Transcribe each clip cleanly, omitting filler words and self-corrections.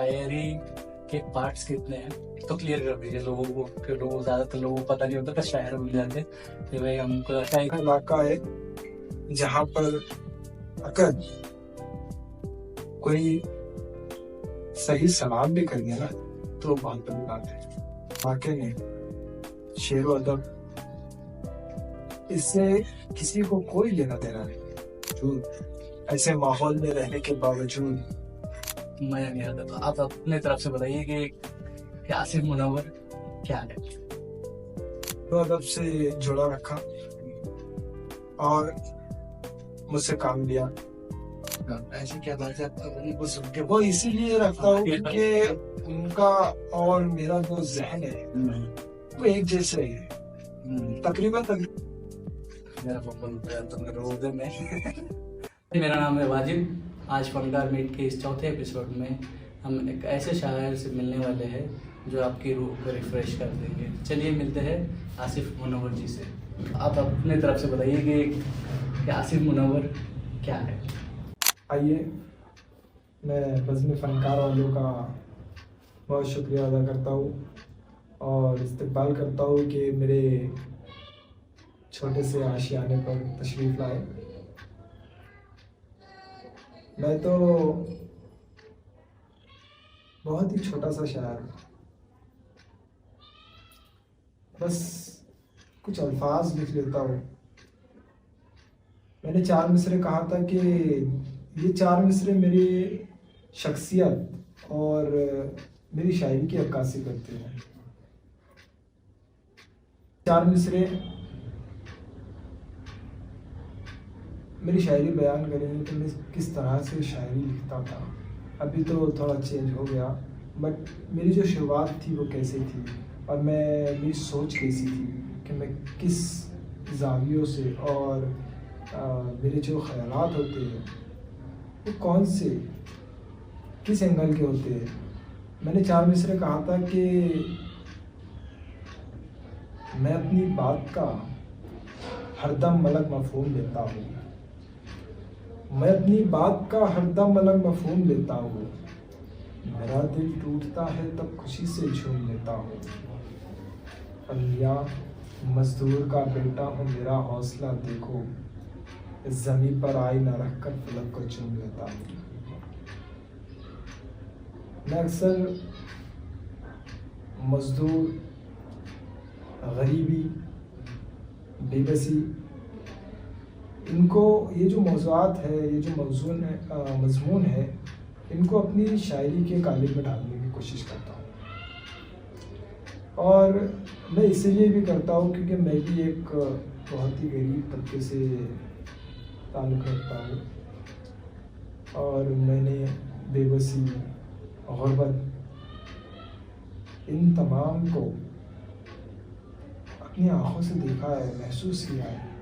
शायरी के पार्ट्स कितने हैं तो क्लियर कर दीजिए लोगों को, कि लोगों ज्यादातर लोगों को पता नहीं होता, तो शायर भूल जाते कि भाई हमको शायरी इलाका है जहाँ पर अगर कोई सही सलाम भी कर दिया ना तो बहुत बड़ी बात है। वाकई में शेर व अदब इससे किसी को कोई लेना देना नहीं। तो ऐसे माहौल में रहने के बावजूद मजा नहीं आता। तो आप अपने तरफ से बताइए कि आसिफ मुनव्वर क्या है। तो अदब से जुड़ा रखा और मुझसे काम लिया। ऐसी क्या बात है आपका उनको सुन के? वो इसीलिए रखता हूँ क्योंकि उनका और मेरा जो जहन है वो एक जैसे ही है तकरीबन। मेरा तुमने रोजे में मेरा नाम है वाजिब। आज फनकार मीट के इस चौथे एपिसोड में हम एक ऐसे शायर से मिलने वाले हैं जो आपकी रूह को रिफ्रेश कर देंगे। चलिए मिलते हैं आसिफ मुनव्वर जी से। आप अपने तरफ से बताइए कि आसिफ मुनव्वर क्या है। आइए, मैं बज़्म फ़नकार वालों का बहुत शुक्रिया अदा करता हूँ और इस्तकबाल करता हूँ कि मेरे छोटे से आशियाने पर तशरीफ़ लाए। मैं तो बहुत ही छोटा सा शायर हूँ, बस कुछ अल्फाज लिख लेता हूँ। मैंने 4 मिसरे कहा था कि ये 4 मिसरे मेरी शख्सियत और मेरी शायरी की अक्कासी करते हैं। 4 मिसरे मेरी शायरी बयान करेंगे कि मैं किस तरह से शायरी लिखता था। अभी तो थोड़ा चेंज हो गया, बट मेरी जो शुरुआत थी वो कैसे थी और मेरी सोच कैसी थी कि मैं किस ज़ावियों से और मेरे जो ख़यालात होते हैं वो कौन से किस एंगल के होते हैं। मैंने 4 मिसरे कहा था कि मैं अपनी बात का हरदम अलग मफ़हूम लेता हूँ। मैं अपनी बात का हरदम अलग मफ़हूम लेता हूँ। मेरा दिल टूटता है तब खुशी से झूम लेता हूँ। अलिया मजदूर का बेटा हूँ, मेरा हौसला देखो, इस ज़मीन पर आई न रख कर फलक को चूम लेता हूँ। मैं अक्सर मजदूर, गरीबी, बेबसी, इनको ये जो मौज़ूआत है, ये जो मज़मून है, इनको अपनी शायरी के कालिब में डालने की कोशिश करता हूँ। और मैं इसीलिए भी करता हूँ क्योंकि मैं भी एक बहुत ही गरीब तबके से ताल्लुक़ रखता हूँ और मैंने बेबसी, गुर्बत, इन तमाम को अपनी आँखों से देखा है, महसूस किया है,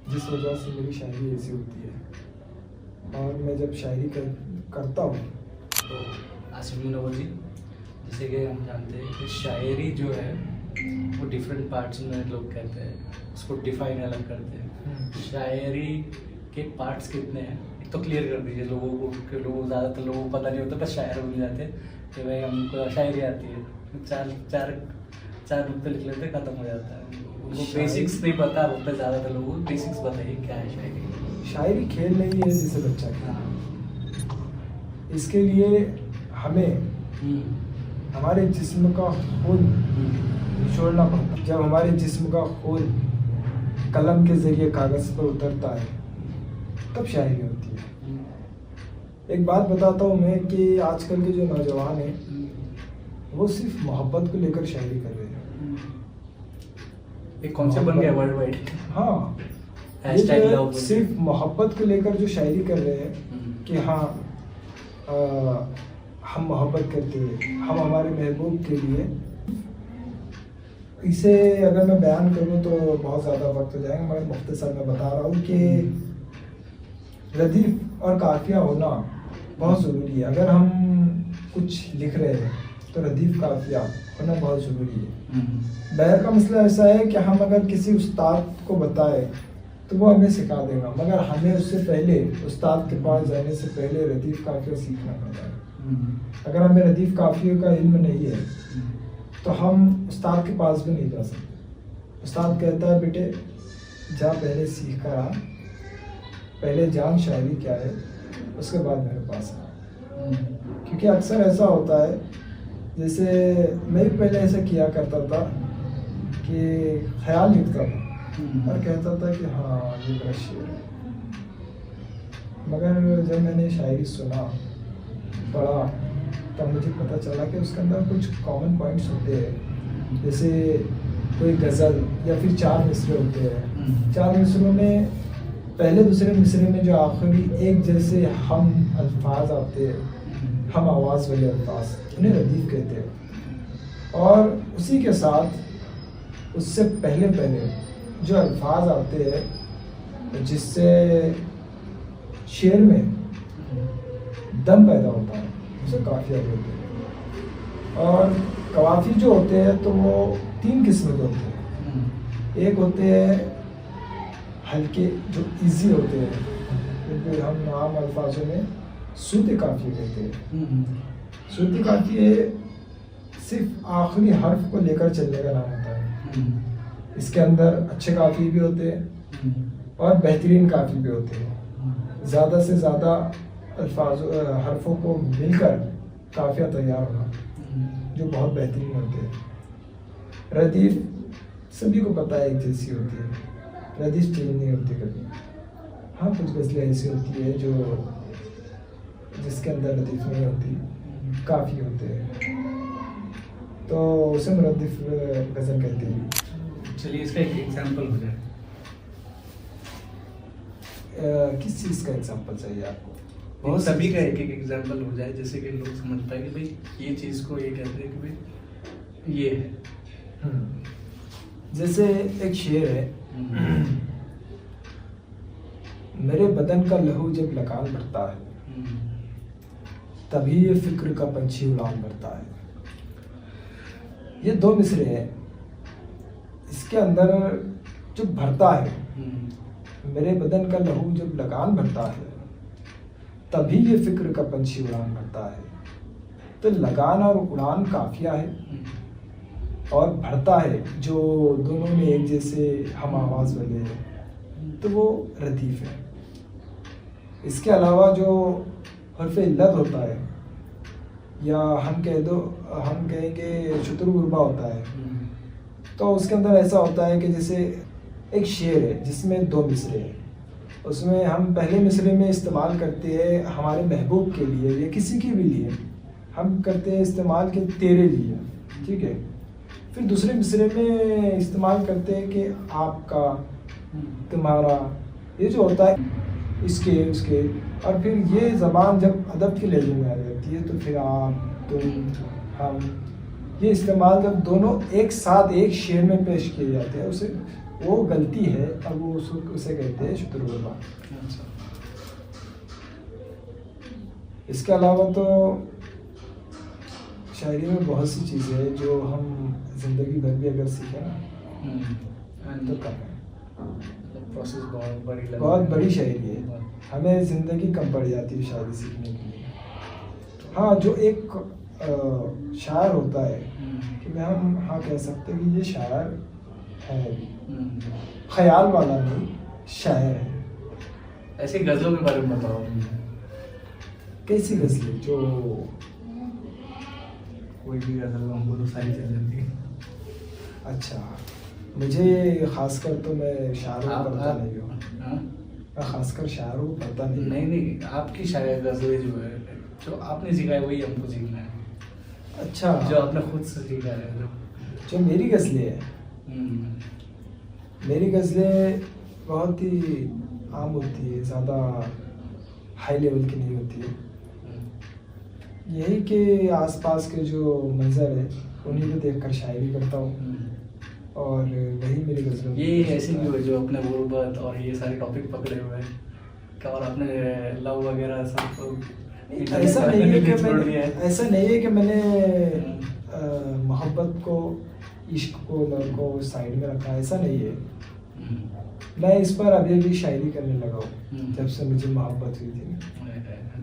जिस वजह से मेरी शायरी ऐसी होती है। और मैं जब शायरी करता हूँ तो आसिफ मुनव्वर जी, जैसे कि हम जानते हैं कि शायरी जो है वो डिफरेंट पार्ट्स में लोग कहते हैं, उसको डिफाइन अलग करते हैं। शायरी के पार्ट्स कितने हैं तो क्लियर कर दीजिए लोगों को, कि लोगों ज़्यादातर लोगों को पता नहीं होता, बस शायर भूल जाते हैं कि भाई हमको शायरी आती है, चार नुक्ते लिख लेते हैं, ख़त्म हो जाता है। उनको बेसिक्स नहीं पता होता, ज़्यादातर लोगों को बेसिक्स बताइए क्या है शायरी। शायरी खेल नहीं है जिसे बच्चा खेलता। इसके लिए हमें हमारे जिस्म का खून निचोड़ना पड़ता। जब हमारे जिस्म का खून कलम के ज़रिए कागज़ पर उतरता है तब शायरी होती है। एक बात बताता हूँ मैं कि आजकल के जो नौजवान हैं वो सिर्फ मोहब्बत को लेकर शायरी कर रहे हैं। एक कॉन्सेप्ट बन गया वर्ल्ड वाइड। हाँ, सिर्फ मोहब्बत को लेकर जो शायरी कर रहे हैं कि हाँ हम मोहब्बत करते हैं, हम हमारे महबूब के लिए। इसे अगर मैं बयान करूँ तो बहुत ज़्यादा वक्त हो जाएगा, मगर मुख्तसर मैं बता रहा हूँ कि रदीफ और काफिया होना बहुत ज़रूरी है। अगर हम कुछ लिख रहे हैं तो रदीफ काफिया होना बहुत ज़रूरी है। बैर का मसला ऐसा है कि हम अगर किसी उस्ताद को बताएं तो वो हमें सिखा देगा, मगर हमें उससे पहले उस्ताद के पास जाने से पहले रदीफ काफिया सीखना पड़ता है। अगर हमें रदीफ काफियों का इल्म नहीं है तो हम उस्ताद के पास भी नहीं जा सकते। उस्ताद कहता है बेटे जा पहले सीख कर आ, पहले जान शायरी क्या है, उसके बाद मेरे पास आ। क्योंकि अक्सर ऐसा होता है, जैसे मैं भी पहले ऐसा किया करता था कि ख्याल लिखता था और कहता था कि हाँ ये मेरा शेर है, मगर जब मैंने शायरी सुना पढ़ा तब मुझे पता चला कि उसके अंदर कुछ कॉमन पॉइंट्स होते हैं। जैसे कोई गज़ल या फिर 4 मिसरे होते हैं, 4 मिसरों में पहले दूसरे मिसरे में जो आखिरी एक जैसे हम अल्फाज आते हैं, हम आवाज़ वाले अल्फाज, उन्हें रदीफ कहते हैं। और उसी के साथ उससे पहले पहले जो अल्फाज आते हैं जिससे शेर में दम पैदा होता है, उसे काफिया कहते हैं। और कवाफी जो होते हैं तो वो 3 किस्म के होते हैं। एक होते हैं हल्के जो इजी होते हैं, जिनको हम आम अल्फाजों में सूती काफिये कहते हैं। सूती काफिये सिर्फ आखिरी हर्फ को लेकर चलने का नाम होता है। इसके अंदर अच्छे काफिये भी होते हैं और बेहतरीन काफी भी होते हैं। ज़्यादा से ज़्यादा अल्फाज हरफों को मिलकर काफिया तैयार होना, जो बहुत बेहतरीन होते हैं। रदीफ सभी को पता है एक जैसी होती है, रदीफ चेंज नहीं होती कभी। हाँ कुछ गज़लें ऐसी होती है जो जिसके अंदर रदीफ नहीं होती, काफ़ी होते हैं, तो उसे मुरद्दिफ गज़ल कहते हैं। चलिए इसका एक एग्जांपल हो जाए। किस चीज़ का एग्जांपल चाहिए आपको? बहुत सभी का एक एग्जांपल हो जाए, जैसे कि लोग समझ पाए कि भाई ये चीज़ को ये कहते हैं कि भाई ये है। जैसे एक शेर है, मेरे बदन का लहू जब लगान भरता है तभी ये फिक्र का पंछी उड़ान भरता है। ये 2 मिसरे हैं, इसके अंदर जो भरता है, मेरे बदन का लहू जब लगान भरता है तभी ये फिक्र का पंछी उड़ान भरता है। तो लगान और उड़ान काफिया है, और भरता है जो दोनों में एक जैसे हम आवाज़ वाले हैं, तो वो रदीफ है। इसके अलावा जो हर्फ इल्लत होता है, या हम कहेंगे शुतुरगुरबा होता है, तो उसके अंदर ऐसा होता है कि जैसे एक शेर है जिसमें 2 मिसरे हैं, उसमें हम पहले मिसरे में इस्तेमाल करते हैं हमारे महबूब के लिए या किसी के भी लिए, हम करते हैं इस्तेमाल के तेरे लिए, ठीक है। फिर दूसरे मिसरे में इस्तेमाल करते हैं कि आपका, तुम्हारा, ये जो होता है इसके उसके। और फिर ये ज़बान जब अदब के लहजे में आ जाती है तो फिर आप, तुम, हम, ये इस्तेमाल जब दोनों एक साथ एक शेर में पेश किए जाते हैं, उसे वो गलती है, अब वो उसे कहते हैं शुतुरगुरबा। इसके अलावा तो शायरी में बहुत सी चीज़ें हैं जो हम जिंदगी भर भी अगर सीखें ना तो कम है। प्रोसेस बहुत बड़ी शायरी है, हमें ज़िंदगी कम पड़ जाती है शायरी सीखने के लिए। हाँ जो एक शायर होता है कि मैं हम हाँ कह सकते हैं कि ये शायर है, ख्याल वाला नहीं, शायर है। ऐसे गज़लों के बारे में बताओ। कैसी गज़लें? जो कोई भी गज़ल हमको तो सारी चल जाती है। अच्छा, मुझे खासकर तो मैं शायरों को पढ़ता नहीं हूँ, मैं खासकर शायरों को पढ़ता नहीं। नहीं, आपकी शायर गज़लें जो है जो आपने सीखा है वही हमको सीखना है। अच्छा, जो आपने खुद से सीखा है, जो मेरी गज़लें हैं, मेरी गज़लें बहुत ही आम होती है, ज़्यादा हाई लेवल की नहीं होती है। यही कि आसपास के जो मंजर है उन्हीं को देखकर शायरी करता हूँ, और वही मेरी गज़लें। ये ऐसी भी है जो अपने गुर्बत और ये सारे टॉपिक पकड़े हुए हैं क्या, और आपने लव वगैरह सब ऐसा नहीं है कि मैंने मोहब्बत को, इश्क को, लव को साइड में रखा, ऐसा नहीं है। मैं इस पर अभी भी शायरी करने लगा हूँ जब से मुझे मोहब्बत हुई थी।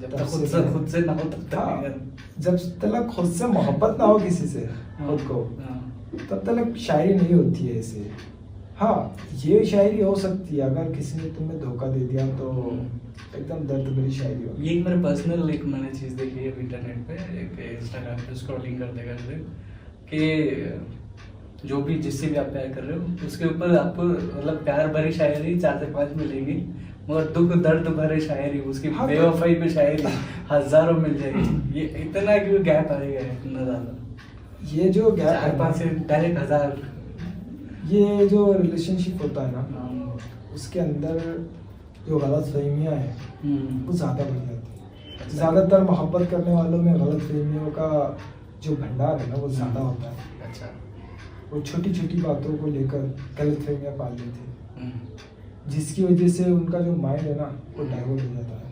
जब तब तक खुद से ना हो तब तक हाँ, नहीं करना। जब तक खुद से मोहब्बत ना हो किसी से खुद को, तब तक शायरी नहीं होती है ऐसे। हाँ, ये शायरी हो सकती है अगर किसी ने तुम्हें धोखा दे दिया तो एकदम दर्द भरी शायरी हो। ये एक मेरे पर्सनल एक मैंने चीज़ देखी है इंटरनेट पे, एक इंस्टाग्राम पे स्क्रॉलिंग करते करते, कि जो भी जिससे भी आप प्यार कर रहे हो उसके ऊपर आपको मतलब प्यार भरी शायरी 4 से 5 मिलेंगी, मगर दुख दर्द भरे शायरी, उसकी हाँ, बेवफाई पे शायरी हजारों मिल जाएगी। ये इतना क्यों गैप आएगा इतना ज़्यादा? ये जो गैप है 4-5 से डायरेक्ट 1000। ये जो रिलेशनशिप होता है ना, उसके अंदर जो गलत फहमियाँ हैं वो ज़्यादा बढ़ जाती है। ज़्यादातर मोहब्बत करने वालों में गलत फहमियों का जो भंडार है ना वो ज़्यादा होता है। अच्छा। वो छोटी छोटी बातों को लेकर गलत फहमियाँ पाल लेते हैं, जिसकी वजह से उनका जो माइंड है ना वो डाइवर्ट हो जाता है।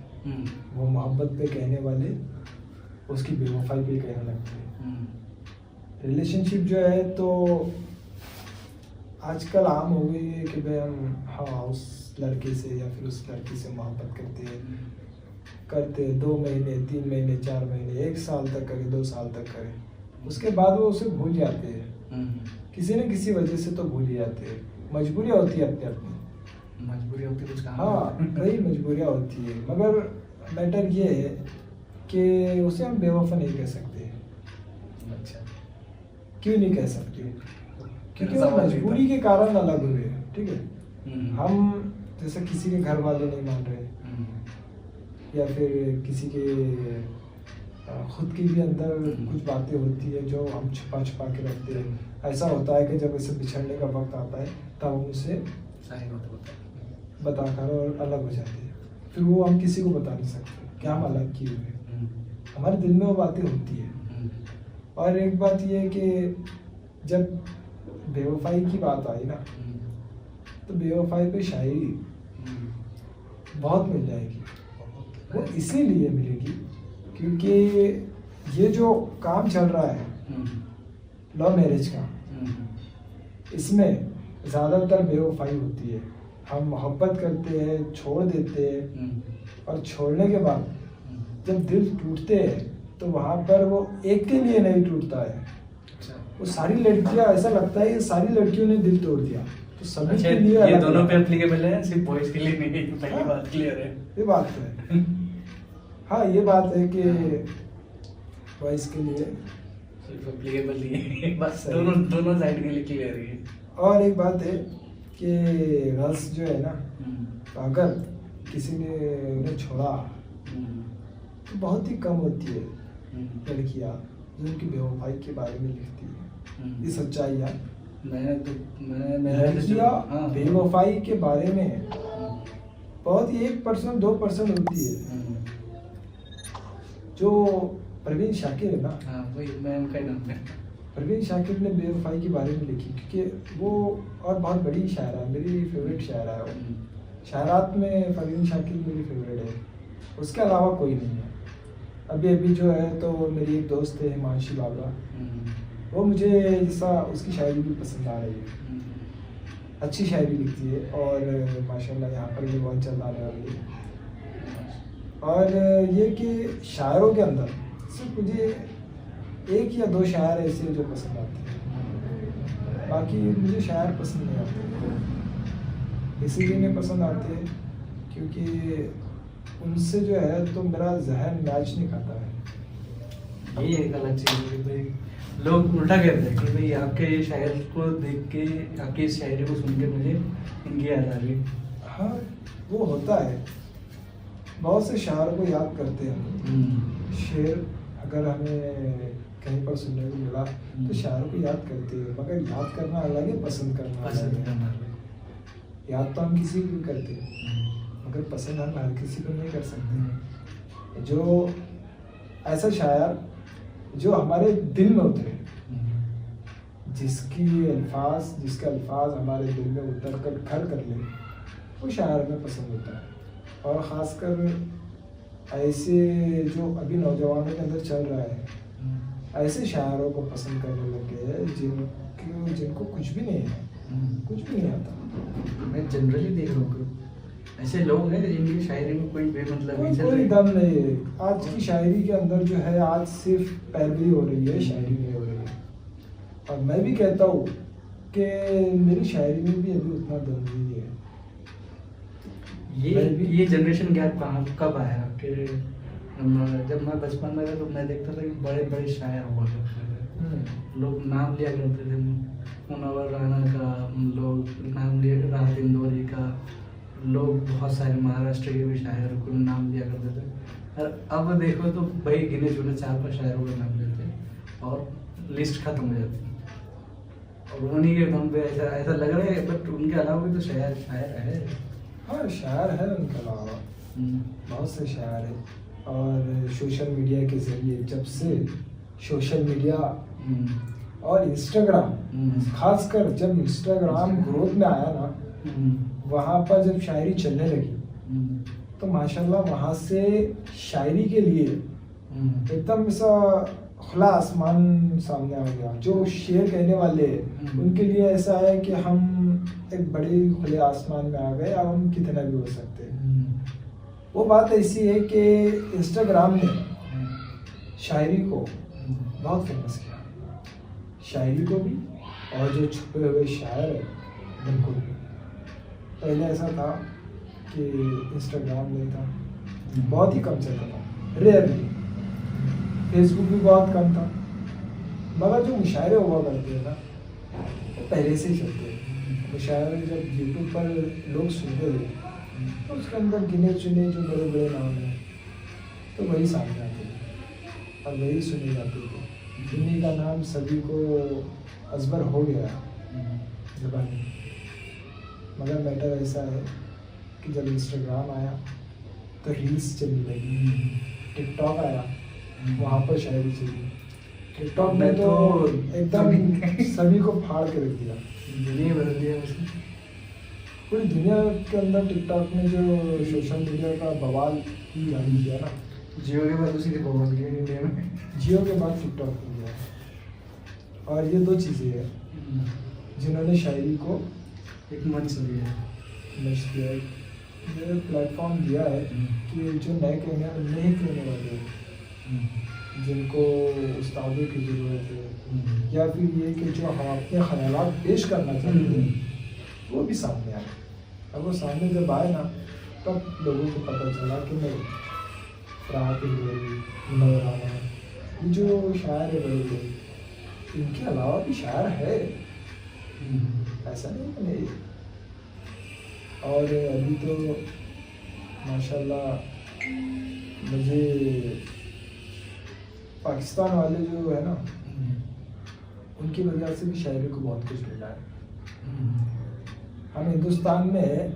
वो मोहब्बत पे कहने वाले उसकी बेवफाई पे कहने लगते हैं। रिलेशनशिप जो है तो आजकल आम हो गई है कि भाई हम हाँ उस लड़के से या फिर उस लड़की से मोहब्बत करते 2 महीने 3 महीने 4 महीने 1 साल तक करे 2 साल तक करे, उसके बाद वो उसे भूल जाते हैं। किसी न किसी वजह से तो भूल ही जाते हैं। मजबूरियाँ होती है अपने अपनी, मजबूरी होती है कुछ काम। हाँ कई मजबूरियाँ होती है, मगर मैटर ये है कि उसे हम बेवफा नहीं कह सकते। अच्छा, क्यों नहीं कह सकते? क्योंकि वो मजबूरी के कारण अलग हुए हैं, ठीक है। हम जैसे किसी के घर वाले नहीं मान रहे या फिर किसी के खुद की भी अंदर कुछ बातें होती है जो हम छुपा छुपा के रखते हैं। ऐसा होता है कि जब इसे बिछड़ने का वक्त आता है तब हम उसे सारी बातें बताकर और अलग हो जाते हैं, फिर वो हम किसी को बता नहीं सकते कि हम अलग किए हुए। हमारे दिल में वो बातें होती है। और एक बात ये है कि जब बेवफाई की बात आई ना तो बेवफाई पे शायरी बहुत मिल जाएगी। वो इसीलिए मिलेगी क्योंकि ये जो काम चल रहा है लव मैरिज का, इसमें ज़्यादातर बेवफाई होती है। हम मोहब्बत करते हैं, छोड़ देते हैं, और छोड़ने के बाद जब दिल टूटते हैं तो वहाँ पर वो एक के लिए नहीं टूटता है। वो सारी लड़कियां, ऐसा लगता है कि सारी लड़कियों ने दिल तोड़ दिया, तो सभी के लिए ये दोनों पे एप्लीकेबल है, सिर्फ बॉयज के लिए नहीं। पहली बात क्लियर है, ये बात है। हाँ ये बात है कि बॉयज के लिए सिर्फ एप्लीकेबल नहीं है, बस दोनों साइड के लिए क्लियर है। और एक बात है कि गर्ल्स जो है ना, तो अगर किसी ने उन्हें छोड़ा तो बहुत ही कम होती है लड़कियाँ जो उनकी बेवफाई के बारे में लिखती है। ये सच्चाई है। लड़कियाँ बेवफाई के बारे में बहुत ही 1% 2% होती है। जो प्रवीण शाकिर है ना, वही मैं उनका नाम है। प्रवीण शाकिर ने बेवफाई के बारे में लिखी क्योंकि वो और बहुत बड़ी शायरा है, मेरी फेवरेट शायरा है वो। शायरात में प्रवीण शाकिर मेरी फेवरेट है, उसके अलावा कोई नहीं है। अभी जो है तो मेरी एक दोस्त है हिमांशी बाबरा, वो मुझे जैसा उसकी शायरी भी पसंद आ रही है। अच्छी शायरी लिखती है और माशाल्लाह यहाँ पर भी बहुत चल आने वाली है। और ये कि शायरों के अंदर सिर्फ मुझे 1 या 2 शायर ऐसे जो पसंद आते हैं, बाकी मुझे शायर पसंद नहीं आते। इसीलिए नहीं पसंद आते क्योंकि उनसे जो है तो मेरा जहन मैच नहीं खाता है। ये एक अलग चीज़ है भाई। लोग उल्टा कहते हैं कि भाई आपके शायर को देख के, आपकी इस शायरी को सुन के मुझे इनकी याद आ रही। हाँ वो होता है, बहुत से शायरों को याद करते हैं। शेर अगर हमें कहीं पर सुनने को मिला तो शायरों को याद करते हैं, मगर याद करना अलग है, पसंद करना अलग है। याद तो हम किसी को भी करते हैं मगर पसंद हम हर किसी को नहीं कर सकते। जो ऐसा शायर जो हमारे दिल में उतरे, जिसके अल्फाज हमारे दिल में उतर कर घर कर ले, वो शायर हमें पसंद होता है। और ख़ासकर ऐसे जो अभी नौजवानों के अंदर चल रहा है, ऐसे शायरों को पसंद करने लग गए हैं जिनको कुछ भी नहीं है, कुछ भी नहीं आता। मैं जनरली देख रहा हूँ ऐसे लोग हैं जिनकी शायरी में कोई बेमतलब नहीं चल कोई रही। दम नहीं है। आज की शायरी के अंदर जो है, आज सिर्फ पैरवी हो रही है, शायरी नहीं हो रही है। और मैं भी कहता हूँ कि मेरी शायरी में भी अभी उतना दम नहीं है। ये जनरेशन गैप कहाँ कब आया आपके? जब मैं बचपन में था तो मैं देखता था कि बड़े बड़े शायर हुआ करते थे, लोग नाम लिया करते थे, मुनव्वर राना का लोग नाम लिया, राहत इंदौरी का, लोग बहुत सारे महाराष्ट्र के भी शायर को नाम लिया करते थे। और अब देखो तो भाई गिने चुने 4-5 शायरों का नाम लेते हैं और लिस्ट खत्म हो जाती है। और उन्हीं के दम पे ऐसा ऐसा लग रहा है, बट उनके अलावा भी तो शायर है। हाँ, शायर है उनके अलावा, बहुत से शायर हैं। और सोशल मीडिया के ज़रिए, जब से सोशल मीडिया और इंस्टाग्राम, खासकर जब इंस्टाग्राम ग्रोथ में आया ना, वहाँ पर जब शायरी चलने लगी तो माशाल्लाह वहाँ से शायरी के लिए एकदम ऐसा खुला आसमान सामने आ गया। जो शेर कहने वाले उनके लिए ऐसा है कि हम एक बड़े खुले आसमान में आ गए, अब हम कितना भी हो सकते हैं। वो बात ऐसी है कि इंस्टाग्राम ने शायरी को बहुत फेमस किया, शायरी को भी और जो छुपे हुए शायर हैं उनको भी। पहले ऐसा था कि इंस्टाग्राम नहीं था, बहुत ही कम चलता था, रेयरली। फेसबुक भी बहुत कम था, मगर जो मुशायरे हुआ करते हैं ना, वो पहले से ही चलते हैं। मुशायरे जब यूट्यूब पर लोग सुनते थे तो उसके अंदर गिने चुने जो बड़े बड़े नाम हैं तो वही सामने आते थे और वही सुने जाते थे। जिन्हीं का नाम सभी को अजबर हो गया ज़बानी। मगर मैटर ऐसा है कि जब इंस्टाग्राम आया तो रील्स चलने लगी, टिकटॉक आया, वहाँ पर शायरी चली। टिकटॉक में तो एकदम सभी को फाड़ के रख दिया, दुनिया बदल दिया उसने। पूरी दुनिया के अंदर टिकटॉक ने जो सोशल मीडिया का बवाल जारी किया ना, जियो के बाद उसी के बवाल किया इंडिया में। जियो के बाद टिकटॉक हो गया। और ये दो चीज़ें हैं जिन्होंने शायरी को एक मंच दिया, मंच दिया है, ये प्लेटफॉर्म दिया है कि जो नए कहने वाले हैं, जिनको उस्तादों की ज़रूरत है, या फिर ये कि जो हम अपने ख़यालात पेश करना चाहते हैं वो भी सामने आए। अब वो सामने जब आए ना, तब लोगों को पता चला कि नहीं, राहत इंदौरी, मुनव्वर राना, ये जो शायर है बड़े बड़े, इनके अलावा भी शायर है, ऐसा नहीं कि नहीं। और अभी तो माशाल्लाह मुझे पाकिस्तान वाले जो है ना, उनकी वजह से भी शायरी को बहुत कुछ मिला है। हम हिंदुस्तान में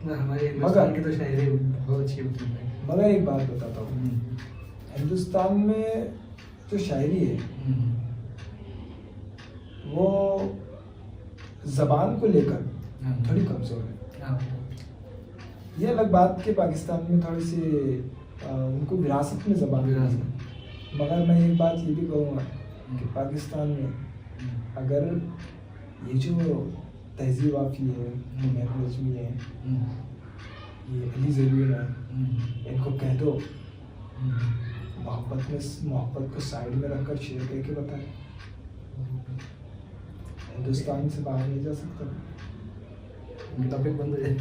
हमारे हिंदुस्तान की तो शायरी बहुत अच्छी होती है। मगर एक बात बताता हूँ, हिंदुस्तान में जो शायरी है वो ज़बान को लेकर थोड़ी कमज़ोर है। ये अलग बात कि पाकिस्तान में थोड़ी सी उनको विरासत में ज़बान विरासत। मगर मैं एक बात ये भी कहूँगा कि पाकिस्तान में अगर ये जो तहजीब वाफ़ी है, मेहर नज़मी है, ये अली ज़रीर है, इनको कह दो मोहब्बत को साइड में रखकर शेर कह के बताए, हिंदुस्तान से बाहर नहीं जा सकता, टॉपिक बंद हो जाए,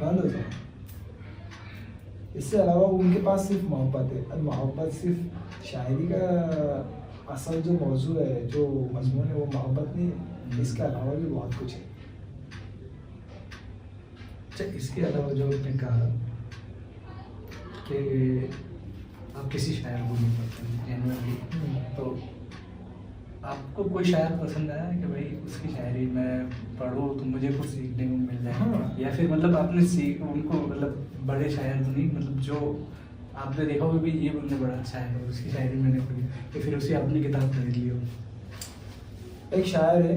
बंद हो जाए। इससे अलावा उनके पास सिर्फ मोहब्बत है, और मोहब्बत सिर्फ शायरी का असल जो मौजू है, जो मजमून है, वो मोहब्बत नहीं है, इसके अलावा भी बहुत कुछ है। अच्छा, इसके अलावा जो आपने कहा कि आप किसी शायर को नहीं पढ़ते जनरली, तो आपको कोई शायर पसंद आया कि भाई उसकी शायरी मैं पढ़ूँ तो मुझे कुछ सीखने को मिल जाए? हाँ। या फिर मतलब आपने उनको मतलब बड़े शायर तो नहीं, मतलब जो आपने देखा हो भी ये बंदा बड़ा अच्छा है, उसकी शायरी मैंने पढ़ी, या फिर उसकी अपनी किताब खरीद ली हो? एक शायर है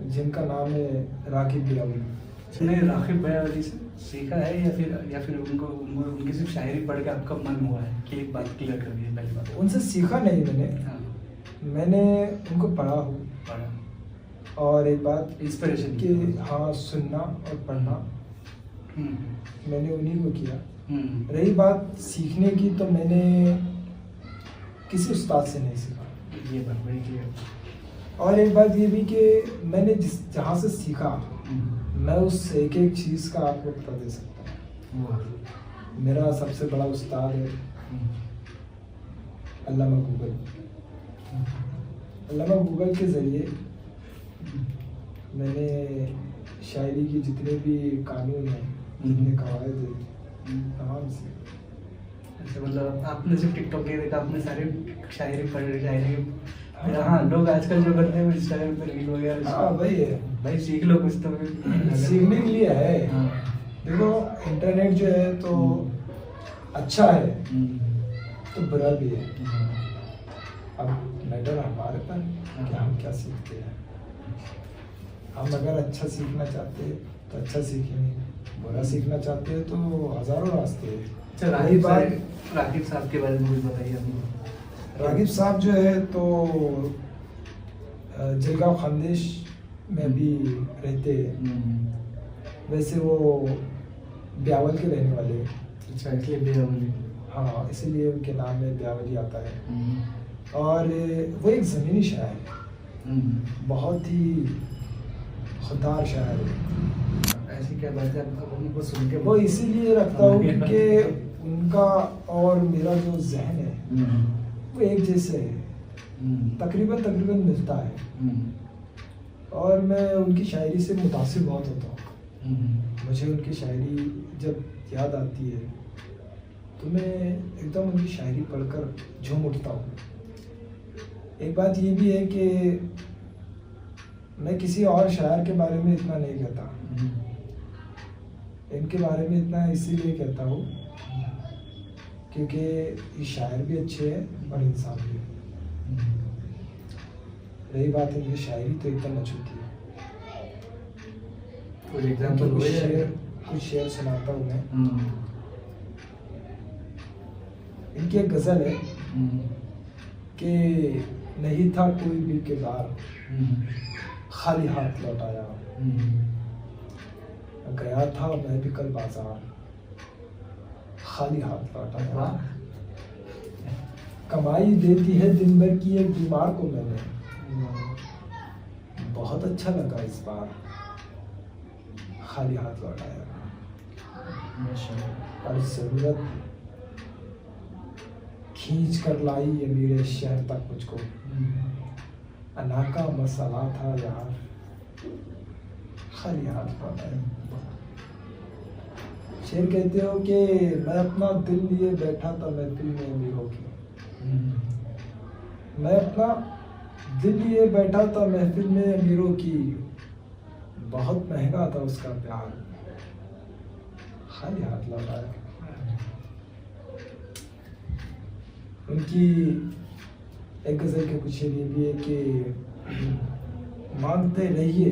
जिनका नाम है राकिब बियावली। उसने राकिब बियावली से सीखा है या फिर उनकी सिर्फ शायरी पढ़ के आपका मन हुआ है कि एक बात क्लियर कर दी है? पहली बात उनसे सीखा नहीं मैंने, हाँ, मैंने उनको पढ़ा। और एक बात इंस्पिरेशन कि हाँ, सुनना और पढ़ना मैंने उन्हीं को किया। रही बात सीखने की, तो मैंने किसी उस्ताद से नहीं सीखा। ये बात बड़ी क्लियर। और एक बात ये भी कि मैंने जहाँ से सीखा, मैं उस एक एक चीज़ का आपको पता दे सकता हूँ। मेरा सबसे बड़ा उस्ताद है अल्लामा गूगल। अल्लामा गूगल के ज़रिए मैंने शायरी की जितने भी कानून हैं, जितने कवायद हैं, तमाम से। अच्छा, मतलब आपने सिर्फ टिकटॉक नहीं देखा, आपने सारी शायरी पढ़ शायरी। हाँ, लोग आजकल जो करते हैं इंस्टाग्राम पे रील वगैरह। हाँ भाई है, भाई सीख लो कुछ तो। सीखने के लिए है। हाँ। देखो इंटरनेट जो है तो अच्छा है तो बुरा भी है। अब मैटर हमारे पर कि हम क्या सीखते हैं। हम अगर अच्छा सीखना चाहते हैं तो अच्छा सीखेंगे, बुरा सीखना चाहते हैं तो हजारों रास्ते हैं। अच्छा, रागिब साहब के बारे में कुछ बताइए अपनी। रागिब साहब जो है तो जलगांव खानदेश में भी रहते हैं। वैसे वो ब्यावल के रहने वाले हैं। अच्छा, इसलिए ब्यावली। हाँ, इसीलिए उनके नाम में ब्यावली आता है। और वो एक ज़मीनी शायर है, बहुत ही खुददार शायर है। ऐसी क्या बात है, उनको सुन के वो इसीलिए रखता हूँ कि उनका और मेरा जो जहन है वो एक जैसे है, तकरीबन मिलता है। और मैं उनकी शायरी से मुतासिर बहुत होता हूँ। मुझे उनकी शायरी जब याद आती है तो मैं एकदम उनकी शायरी पढ़कर झूम उठता हूँ। एक बात ये भी है कि मैं किसी और शायर के बारे में इतना नहीं कहता, इनके बारे में इतना इसीलिए कहता हूँ क्योंकि ये शायर भी अच्छे हैं और इंसान भी। रही बात इनकी शायरी तो एकदम अछूती है। कोई एग्जांपल कुछ शेर सुनाता हूँ मैं। इनकी एक गज़ल है कि नहीं था कोई भी किरदार, खाली हाथ लौट आया। गया था मैं भी कल बाजार, खाली हाथ लौट आया। कमाई देती है दिन भर की एक बीमार को मैंने, बहुत अच्छा लगा इस बार, खाली हाथ लौट आया। और जरूरत खींच कर लाई ये मेरे शहर तक मुझको, अना का मसला था यार, खाली हाथ लौट आया। शेर कहते हो कि मैं अपना दिल लिए बैठा था महफिल में अमीरों की, मैं अपना दिल लिए बैठा था महफिल में अमीरों की, बहुत महंगा था उसका प्यार, खाली हाथ लौट आया। उनकी एक गज़ल के कुछ शेर ये भी है कि मांगते रहिए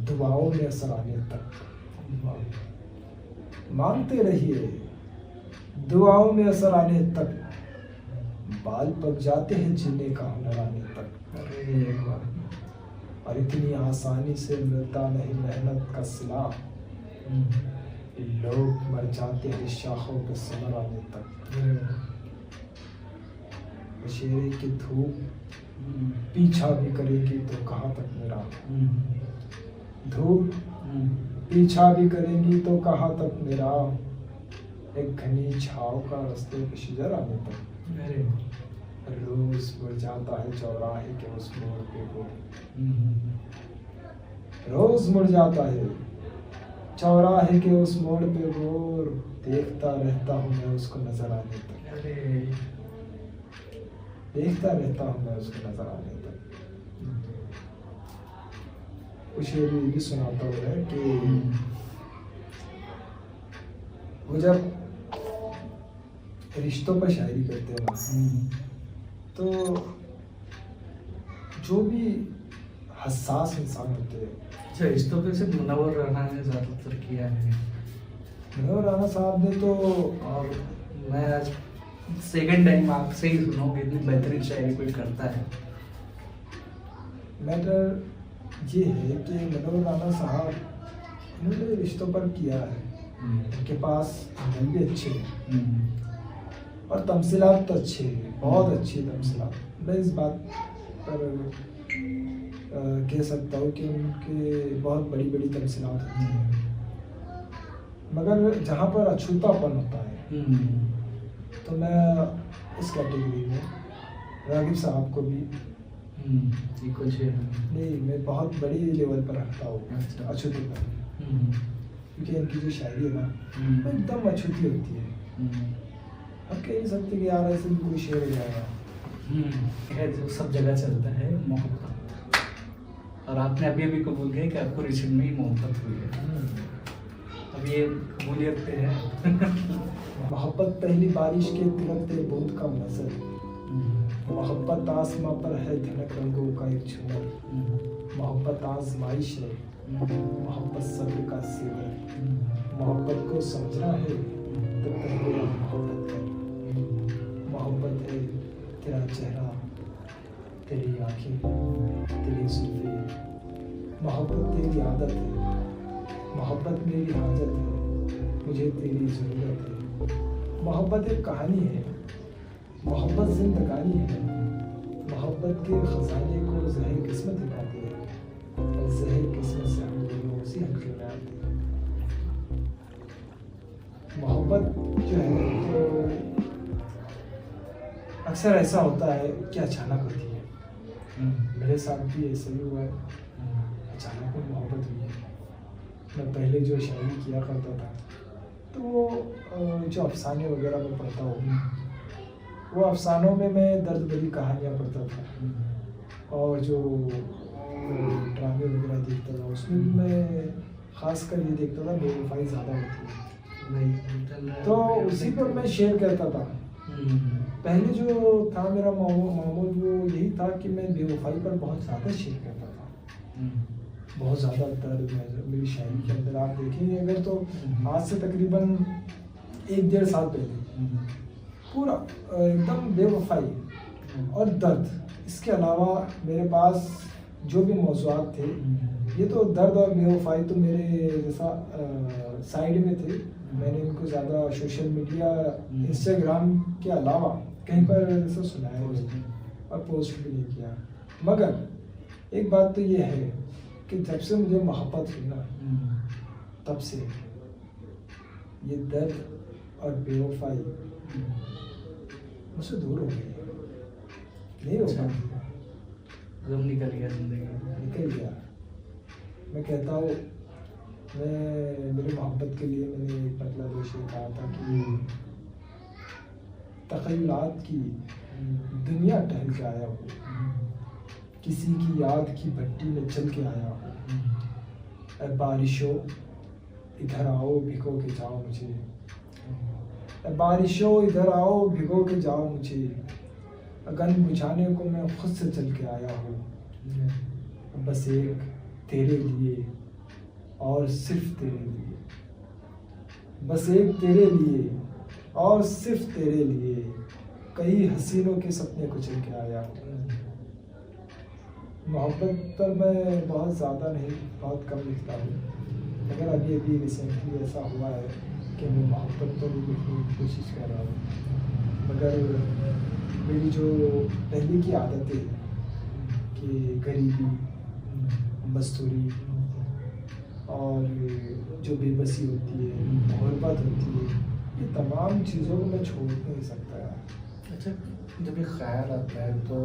दुआओं में असर आने तक, मांगते रहिए दुआओं में असर आने तक, बाल पक जाते हैं जीने का हुनर आने तक। और इतनी आसानी से मिलता नहीं मेहनत का सिला, लोग मर जाते हैं शाखों पे समर आने तक। शेरे की धूप पीछा भी करेगी तो कहाँ तक मेरा, धूप पीछा भी करेगी तो कहाँ तक मेरा, एक घनी छाव का रास्ते पे शिजर आने तक। रोज मुड़ जाता है चौराहे के उस मोड़ पे वो, रोज मुड़ जाता है चौराहे के उस मोड़ पे वो, देखता रहता हूँ मैं उसको नजर आने तक, देखता रहता हूँ मैं उसको नजर आने तक। कुछ ये भी सुनाता हूँ कि वो जब रिश्तों पर शायरी करते हैं ना, तो जो भी हसास इंसान होते हैं। अच्छा, रिश्तों पे सिर्फ मुनव्वर राना ने ज़्यादातर किया है। मुनव्वर राना साहब ने तो, और मैं आज सेकंड टाइम आपसे ही सुना कि इतनी बेहतरीन शायरी कोई करता है। मैटर ये है कि मुनव्वर राना साहब इन्होंने रिश्तों पर किया है, इनके पास दिल भी अच्छे हैं और तमसीलात तो अच्छे हैं, बहुत अच्छी तमसीलात। मैं इस बात पर कह सकता हूँ कि उनके बहुत बड़ी बड़ी तमसीलात होती हैं, मगर जहाँ पर अछूतापन होता है तो मैं इस कैटेगरी में रागिब साहब को भी कुछ नहीं, मैं बहुत बड़ी लेवल पर रखता हूँ। अच्छा। अछूतीपन, क्योंकि इनकी जो शायरी है ना वो एकदम अछूती होती है। अब कह नहीं सकते कि यार ऐसे भी कोई शेर हो जाएगा। जो सब जगह चलता है मोहब्बत, और आपने अभी अभी कबूल किया कि आपको रिसेंट में ही मोहब्बत हुई है। अब ये कबूलियत पे है। मोहब्बत पहली बारिश के तिलकते बूंद का नजर, मोहब्बत आसमां पर है धड़क रंगों का एक झूमर, मोहब्बत आजमाइश है, मोहब्बत सब्र का सेवर, मोहब्बत को समझना है तो पहले मोहब्बत कर। मोहब्बत है तेरा चेहरा, तेरी आंखें, तेरी जुल्फें, मोहब्बत तेरी आदत है, मोहब्बत मेरी हाजत है, मुझे तेरी ज़रूरत है। मोहब्बत एक कहानी है, मोहब्बत जिंदगानी है, मोहब्बत के खजाने को ज़हर किस्मत दिखाती है, और ज़हर किस्मत से हम दोनों उसी हल्के में आते हैं। मोहब्बत जो है तो अक्सर ऐसा होता है कि अचानक होती है। मेरे साथ भी ऐसा ही हुआ है, अचानक में मोहब्बत हुई है। मैं पहले जो शायरी किया करता था तो वो जो अफसाने वगैरह मैं पढ़ता हूँ, वो अफसानों में मैं दर्द भरी कहानियाँ पढ़ता था, और जो ड्रामे वगैरह देखता था उसमें भी मैं ख़ास कर ये देखता था बेवफाई ज़्यादा होती है, तो उसी पर मैं शेयर करता था। पहले जो था मेरा मामूल वो यही था कि मैं बेवफाई पर बहुत ज़्यादा शेयर करता था, बहुत ज़्यादा दर्द मेरी शायरी के अंदर। आप देखेंगे अगर तो आज से तकरीबन 1-1.5 साल पहले पूरा एकदम बेवफाई और दर्द, इसके अलावा मेरे पास जो भी मौज़ूआत थे, ये तो दर्द और बेवफाई तो मेरे जैसा साइड में थे। मैंने इनको ज़्यादा सोशल मीडिया इंस्टाग्राम के अलावा कहीं पर ऐसा सुनाया और पोस्ट भी नहीं किया। मगर एक बात तो ये है कि जब से मुझे मोहब्बत हुई ना, तब से ये दर्द और बेवफाई मुझसे दूर हो गई, नहीं हो पाती, निकल गया जिंदगी, निकल गया। मैं कहता हूँ, मैं मेरी मोहब्बत के लिए मैंने मतलब ये कहा था कि तख़य्युलात की दुनिया टहल के आया हूँ, किसी की याद की भट्टी में चल के आया हूँ। बारिशों इधर आओ भिगो के जाओ मुझे, बारिशों इधर आओ भिगो के जाओ मुझे, अगन बुझाने को मैं खुद से चल के आया हूँ। बस एक तेरे लिए और सिर्फ तेरे लिए, बस एक तेरे लिए और सिर्फ तेरे लिए, कई हसीनों के सपने को चल के आया हूँ। मोहब्बत पर मैं बहुत ज़्यादा नहीं, बहुत कम लिखता हूँ, मगर अभी अभी रिसेंटली ऐसा हुआ है कि मैं मोहब्बत पर भी लिखने की कोशिश कर रहा हूँ। मगर मेरी जो पहले की आदतें कि गरीबी, मजदूरी और जो बेबसी होती है, गुर्बत होती है, ये तमाम चीज़ों को मैं छोड़ नहीं सकता यार। अच्छा, जब ये ख्याल आता है तो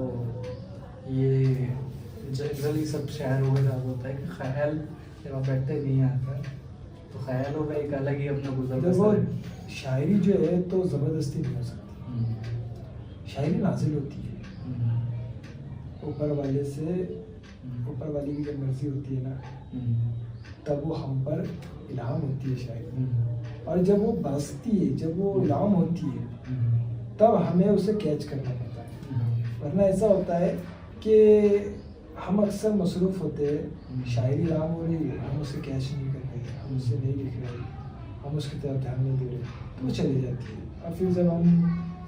ये जनरली सब शायरों में होता है कि ख्याल जब आप बैठते नहीं आता तो ख्यालों का एक अलग ही अपना गुजर देखो, शायरी जो है तो ज़बरदस्ती नहीं हो सकती, शायरी नाजिल होती है ऊपर वाले से, ऊपर वाले की जब मर्जी होती है ना, तब वो हम पर इल्हाम होती है शायरी, और जब वो बरसती है, जब वो इल्हाम होती है, तब हमें उसे कैच करना पड़ता है। वरना ऐसा होता है कि हम अक्सर मसरूफ़ होते हैं, शायरी इल्हाम हो रही है, हम उसे कैच नहीं कर रहे, हम उसे नहीं लिख रहे, हम उसकी तरफ ध्यान नहीं दे रहे, तो वो चली जाती है। और फिर जब हम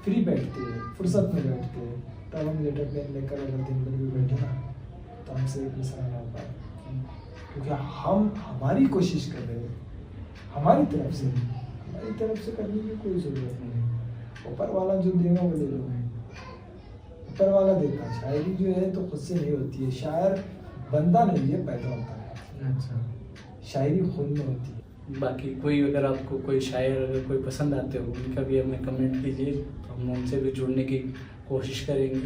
फ्री बैठते हैं, फुर्सत में बैठते हैं, तब हम लेटर पेन लेकर अगर दिन भर भी बैठे ना, तो हमसे एक मिसरा ना हो पाए। क्योंकि हम हमारी कोशिश कर रहे हैं, हमारी तरफ से करने की कोई ज़रूरत नहीं है। ऊपर वाला जो देगा वो ले लो, ऊपर वाला देता है। शायरी जो है तो खुद से नहीं होती है, शायर बंदा नहीं है, पैदा होता है। अच्छा, शायरी खुद में होती है। बाकी कोई अगर आपको कोई शायर अगर कोई पसंद आते हो उनका भी हमें कमेंट कीजिए, तो हम उनसे भी जुड़ने की कोशिश करेंगे।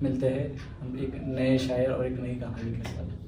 मिलते हैं हम एक नए शायर और एक नई कहानी के साथ।